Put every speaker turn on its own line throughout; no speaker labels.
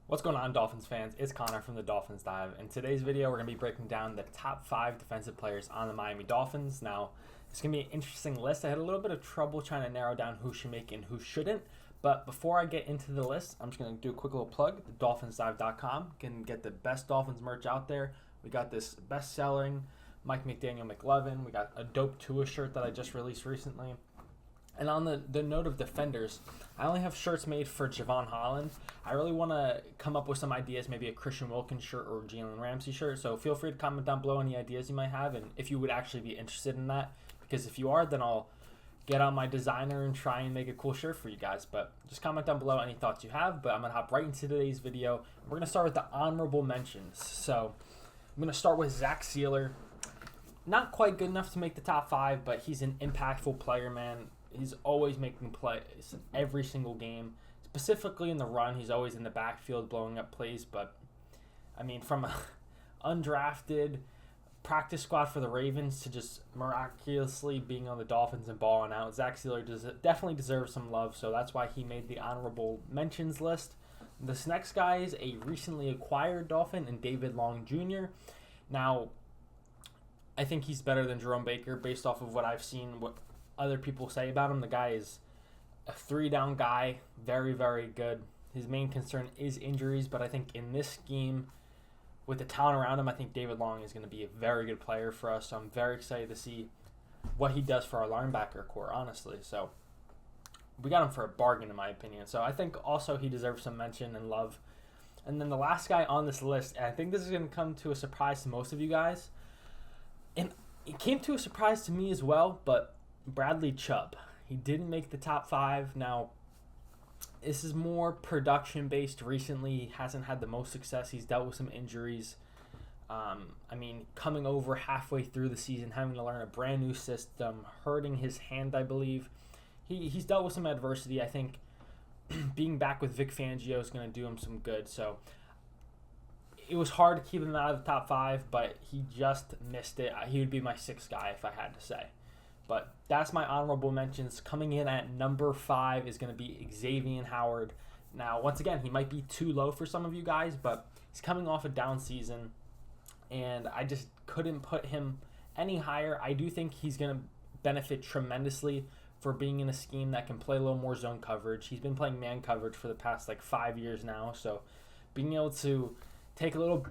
What's going on, Dolphins fans? It's Connor from the Dolphins Dive. In today's video, we're going to be breaking down the top 5 defensive players on the Miami Dolphins. Now, it's going to be an interesting list. I had a little bit of trouble trying to narrow down who should make and who shouldn't. But before I get into the list, I'm just going to do a quick little plug. DolphinsDive.com can get the best Dolphins merch out there. We got this best-selling Mike McDaniel McLovin. We got a dope Tua shirt that I just released recently. And on the note of defenders, I only have shirts made for Javon Holland. I really want to come up with some ideas, maybe a Christian Wilkins shirt or Jalen Ramsey shirt. So feel free to comment down below any ideas you might have and if you would actually be interested in that. Because if you are, then I'll get on my designer and try and make a cool shirt for you guys. But just comment down below any thoughts you have. But I'm going to hop right into today's video. We're going to start with the honorable mentions. So I'm going to start with Zach Sealer. Not quite good enough to make the top 5, but he's an impactful player, man. He's always making plays in every single game. Specifically in the run, he's always in the backfield blowing up plays. But, I mean, from an undrafted practice squad for the Ravens to just miraculously being on the Dolphins and balling out, Zach Sealer definitely deserves some love. So that's why he made the honorable mentions list. This next guy is a recently acquired Dolphin and David Long Jr. Now, I think he's better than Jerome Baker based off of what I've seen, what other people say about him. The guy is a 3-down guy, very, very good. His main concern is injuries, but I think in this scheme, with the talent around him, I think David Long is going to be a very good player for us. So I'm very excited to see what he does for our linebacker core, honestly. So we got him for a bargain, in my opinion. So I think also he deserves some mention and love. And then the last guy on this list, and I think this is going to come to a surprise to most of you guys, and it came to a surprise to me as well, but Bradley Chubb. He didn't make the top 5. Now, this is more production-based recently. He hasn't had the most success. He's dealt with some injuries. Coming over halfway through the season, having to learn a brand new system, hurting his hand, I believe. He's dealt with some adversity. I think being back with Vic Fangio is going to do him some good. So it was hard to keep him out of the top 5, but he just missed it. He would be my 6th guy if I had to say. But that's my honorable mentions. Coming in at number 5 is going to be Xavier Howard. Now, once again, he might be too low for some of you guys, but he's coming off a down season, and I just couldn't put him any higher. I do think he's going to benefit tremendously for being in a scheme that can play a little more zone coverage. He's been playing man coverage for the past 5 years now, so being able to take a little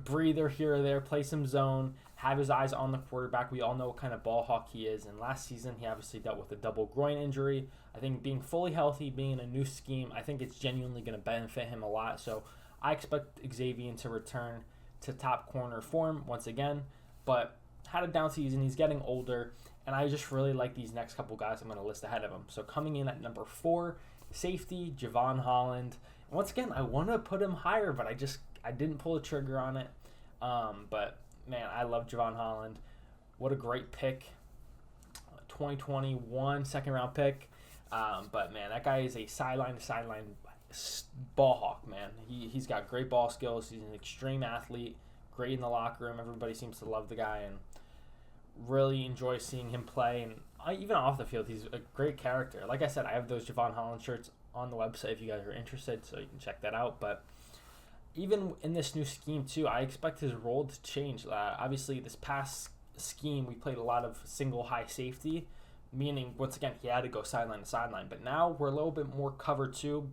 breather here or there, play some zone, have his eyes on the quarterback. We all know what kind of ball hawk he is. And last season, he obviously dealt with a double groin injury. I think being fully healthy, being in a new scheme, I think it's genuinely going to benefit him a lot. So I expect Xavier to return to top corner form once again. But had a down season. He's getting older. And I just really like these next couple guys I'm going to list ahead of him. So coming in at number 4, safety, Javon Holland. And once again, I want to put him higher, but I didn't pull the trigger on it. But man, I love Javon Holland. What a great pick. 2021 second-round pick. But, man, that guy is a sideline-to-sideline ball hawk, man. He's got great ball skills. He's an extreme athlete, great in the locker room. Everybody seems to love the guy and really enjoy seeing him play. And even off the field, he's a great character. Like I said, I have those Javon Holland shirts on the website if you guys are interested, so you can check that out. But even in this new scheme, too, I expect his role to change. Obviously, this past scheme, we played a lot of single high safety, meaning, once again, he had to go sideline to sideline. But now we're a little bit more cover 2,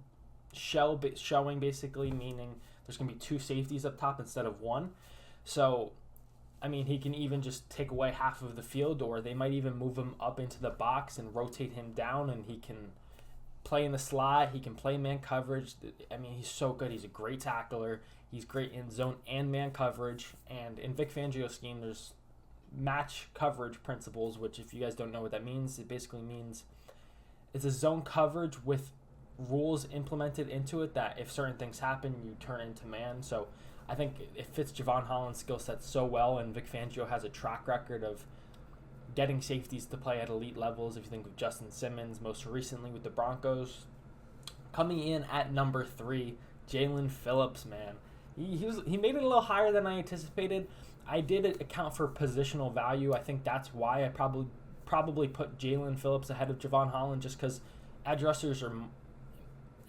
showing basically, meaning there's going to be 2 safeties up top instead of 1. So, he can even just take away half of the field, or they might even move him up into the box and rotate him down, and he can play in the slot. He can play man coverage. He's so good. He's a great tackler. He's great in zone and man coverage. And in Vic Fangio's scheme, there's match coverage principles, which if you guys don't know what that means, it basically means it's a zone coverage with rules implemented into it that if certain things happen, you turn into man. So I think it fits Javon Holland's skill set so well, and Vic Fangio has a track record of getting safeties to play at elite levels. If you think of Justin Simmons, most recently with the Broncos. Coming in at number 3, Jalen Phillips, man. He made it a little higher than I anticipated. I did account for positional value. I think that's why I probably put Jalen Phillips ahead of Javon Holland, just because edge rushers are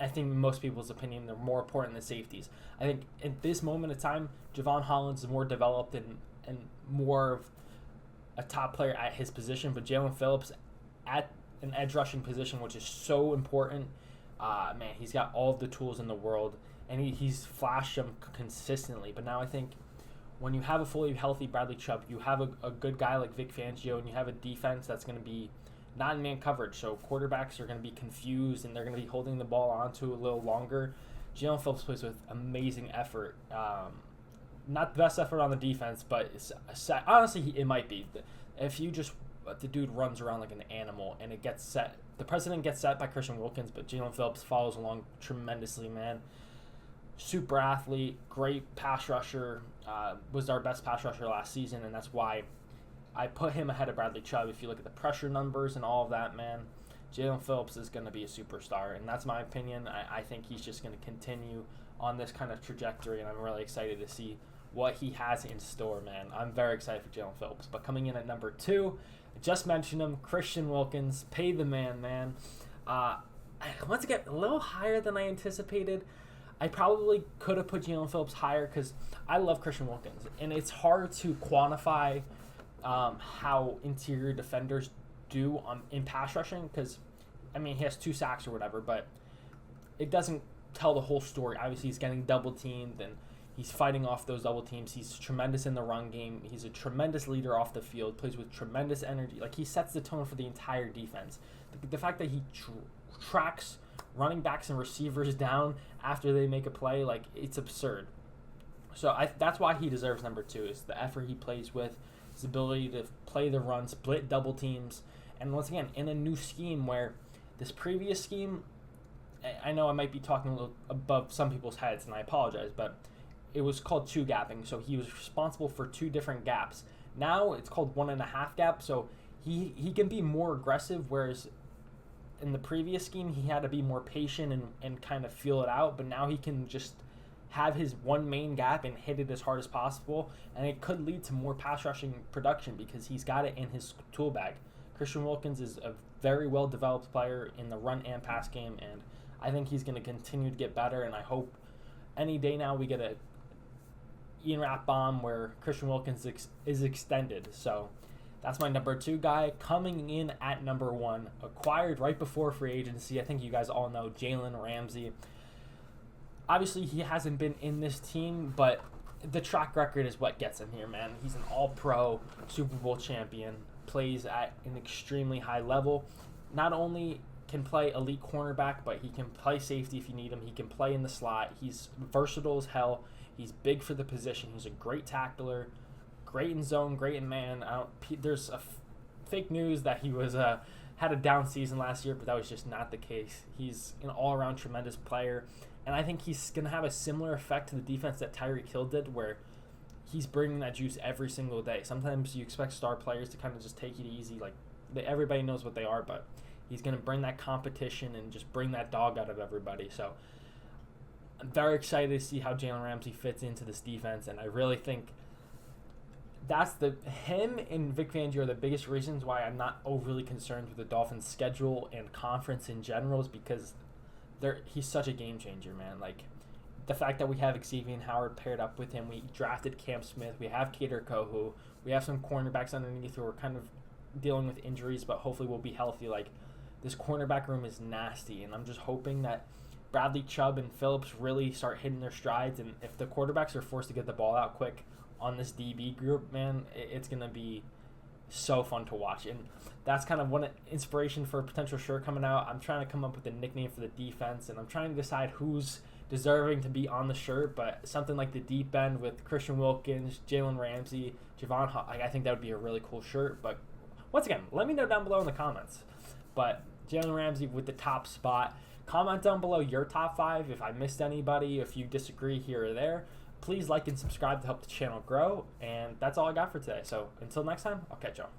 I think in most people's opinion, they're more important than safeties. I think at this moment in time, Javon Hollins is more developed and more of a top player at his position, but Jalen Phillips at an edge rushing position, which is so important, man, he's got all of the tools in the world, and he's flashed them consistently. But now I think when you have a fully healthy Bradley Chubb, you have a good guy like Vic Fangio, and you have a defense that's going to be not in man coverage, so quarterbacks are going to be confused and they're going to be holding the ball onto a little longer. Jalen Phillips plays with amazing effort. Not the best effort on the defense, but honestly, it might be. If you just, the dude runs around like an animal and it gets set. The president gets set by Christian Wilkins, but Jalen Phillips follows along tremendously, man. Super athlete, great pass rusher, was our best pass rusher last season, and that's why I put him ahead of Bradley Chubb. If you look at the pressure numbers and all of that, man, Jalen Phillips is going to be a superstar, and that's my opinion. I think he's just going to continue on this kind of trajectory, and I'm really excited to see what he has in store, man. I'm very excited for Jalen Phillips. But coming in at number 2, I just mentioned him, Christian Wilkins. Pay the man. Once again, a little higher than I anticipated. I probably could have put Jalen Phillips higher because I love Christian Wilkins, and it's hard to quantify how interior defenders do in pass rushing because, I mean, he has 2 sacks or whatever, but it doesn't tell the whole story. Obviously, he's getting double-teamed, and he's fighting off those double teams. He's tremendous in the run game. He's a tremendous leader off the field, plays with tremendous energy. Like, he sets the tone for the entire defense. The fact that he tracks running backs and receivers down after they make a play, like, it's absurd. So that's why he deserves number 2, is the effort he plays with, his ability to play the run, split double teams, and once again, in a new scheme where this previous scheme, I know I might be talking a little above some people's heads, and I apologize, but it was called 2 gapping, so he was responsible for 2 different gaps. Now it's called 1.5 gap, so he can be more aggressive, whereas in the previous scheme he had to be more patient and kind of feel it out, but now he can just have his one main gap and hit it as hard as possible, and it could lead to more pass rushing production because he's got it in his tool bag. Christian Wilkins is a very well-developed player in the run and pass game, and I think he's going to continue to get better, and I hope any day now we get a Ian Rapp bomb where Christian Wilkins is extended. So that's my number 2 guy. Coming in at number 1, acquired right before free agency, I think you guys all know Jalen Ramsey. Obviously, he hasn't been in this team, but the track record is what gets him here, man. He's an all-pro, Super Bowl champion, plays at an extremely high level. Not only can play elite cornerback, but he can play safety if you need him. He can play in the slot. He's versatile as hell. He's big for the position. He's a great tackler, great in zone, great in man. There's fake news that he was had a down season last year, but that was just not the case. He's an all-around tremendous player, and I think he's going to have a similar effect to the defense that Tyreek Hill did, where he's bringing that juice every single day. Sometimes you expect star players to kind of just take it easy, like everybody knows what they are, but he's going to bring that competition and just bring that dog out of everybody. So I'm very excited to see how Jalen Ramsey fits into this defense, and I really think that's him and Vic Fangio are the biggest reasons why I'm not overly concerned with the Dolphins' schedule and conference in general, is because he's such a game changer, man. Like, the fact that we have Xavier Howard paired up with him, we drafted Cam Smith, we have Kader Kohu, we have some cornerbacks underneath who are kind of dealing with injuries, but hopefully will be healthy. Like, this cornerback room is nasty, and I'm just hoping that Bradley Chubb and Phillips really start hitting their strides, and if the quarterbacks are forced to get the ball out quick on this DB group, man, it's going to be so fun to watch. And that's kind of one inspiration for a potential shirt coming out. I'm trying to come up with a nickname for the defense, and I'm trying to decide who's deserving to be on the shirt, but something like the deep end with Christian Wilkins, Jalen Ramsey, Javon, I think that would be a really cool shirt. But once again, let me know down below in the comments. But Jalen Ramsey with the top spot. Comment down below your top 5 if I missed anybody, if you disagree here or there. Please like and subscribe to help the channel grow. And that's all I got for today. So until next time, I'll catch y'all.